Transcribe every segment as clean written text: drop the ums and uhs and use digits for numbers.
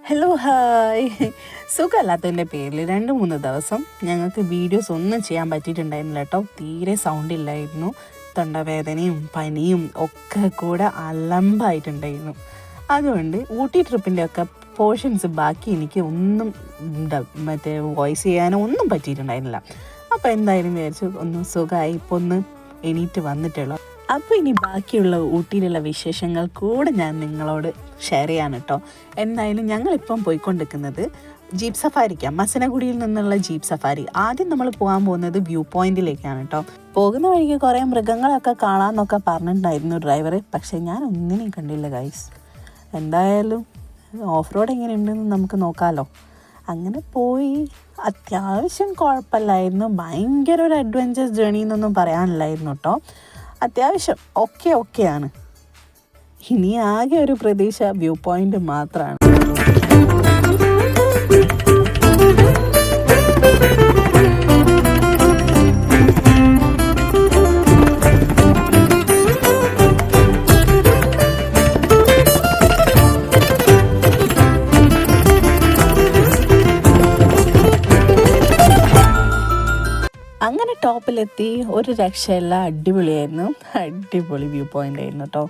Hello hi. സുഖമല്ലാത്തതിൻ്റെ പേരിൽ 2-3 ദിവസം ഞങ്ങൾക്ക് വീഡിയോസ് ഒന്നും ചെയ്യാൻ പറ്റിയിട്ടുണ്ടായിരുന്നില്ല കേട്ടോ. തീരെ സൗണ്ട് ഇല്ലായിരുന്നു. തൊണ്ടവേദനയും പനിയും ഒക്കെ കൂടെ അലമ്പായിട്ടുണ്ടായിരുന്നു. അതുകൊണ്ട് ഊട്ടി ട്രിപ്പിൻ്റെ ഒക്കെ പോർഷൻസ് ബാക്കി എനിക്ക് ഒന്നും വോയിസ് ചെയ്യാനോ ഒന്നും പറ്റിയിട്ടുണ്ടായിരുന്നില്ല. അപ്പോൾ എന്തായാലും വിചാരിച്ചു ഒന്ന് സുഖമായി ഇപ്പോൾ ഒന്ന് എണീറ്റ് വന്നിട്ടുള്ളൂ. അപ്പോൾ ഇനി ബാക്കിയുള്ള ഊട്ടിയിലുള്ള വിശേഷങ്ങൾ കൂടെ ഞാൻ നിങ്ങളോട് ഷെയർ ചെയ്യാൻ കേട്ടോ. എന്തായാലും ഞങ്ങളിപ്പം പോയിക്കൊണ്ടിരിക്കുന്നത് ജീപ്പ് സഫാരിക്കാണ്. മസനഗുഡിയിൽ നിന്നുള്ള ജീപ്പ് സഫാരി. ആദ്യം നമ്മൾ പോകാൻ പോകുന്നത് വ്യൂ പോയിന്റിലേക്കാണ് കേട്ടോ. പോകുന്ന വഴിക്ക് കുറേ മൃഗങ്ങളൊക്കെ കാണാമെന്നൊക്കെ പറഞ്ഞിട്ടുണ്ടായിരുന്നു ഡ്രൈവർ. പക്ഷേ ഞാൻ ഒന്നിനെയും കണ്ടില്ല ഗൈസ്. എന്തായാലും ഓഫ് റോഡ് എങ്ങനെയുണ്ടെന്ന് നമുക്ക് നോക്കാമല്ലോ. അങ്ങനെ പോയി. അത്യാവശ്യം കുഴപ്പമില്ലായിരുന്നു. ഭയങ്കര ഒരു അഡ്വഞ്ചർ ജേണി എന്നൊന്നും പറയാനില്ലായിരുന്നു കേട്ടോ. അത്യാവശ്യം ഓക്കെയാണ്. ഇനി ആകെ ഒരു പ്രതീക്ഷ വ്യൂ പോയിന്റ് മാത്രമാണ്. അങ്ങനെ ടോപ്പിലെത്തി. ഒരു രക്ഷയില്ല, അടിപൊളിയായിരുന്നു. അടിപൊളി വ്യൂ പോയിൻ്റ് ആയിരുന്നു കേട്ടോ.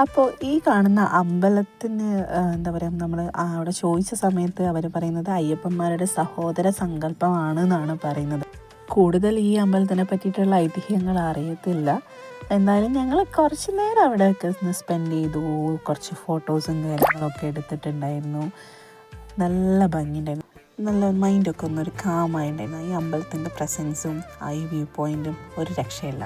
അപ്പോൾ ഈ കാണുന്ന അമ്പലത്തിന് എന്താ പറയുക, നമ്മൾ അവിടെ ചോദിച്ച സമയത്ത് അവർ പറയുന്നത് അയ്യപ്പന്മാരുടെ സഹോദര സങ്കല്പമാണ് എന്നാണ് പറയുന്നത്. കൂടുതൽ ഈ അമ്പലത്തിനെ പറ്റിയിട്ടുള്ള ഐതിഹ്യങ്ങൾ അറിയത്തില്ല. എന്തായാലും ഞങ്ങൾ കുറച്ച് നേരം അവിടെയൊക്കെ സ്പെൻഡ് ചെയ്തു. കുറച്ച് ഫോട്ടോസും കാര്യങ്ങളൊക്കെ എടുത്തിട്ടുണ്ടായിരുന്നു. നല്ല ഭംഗിയുണ്ടായിരുന്നു. നല്ല മൈൻഡൊക്കെ ഒന്നൊരു കാമായിട്ടുണ്ടായിരുന്നു. ഈ അമ്പലത്തിൻ്റെ പ്രസൻസും ആ ഈ വ്യൂ പോയിൻറ്റും ഒരു രക്ഷയില്ല.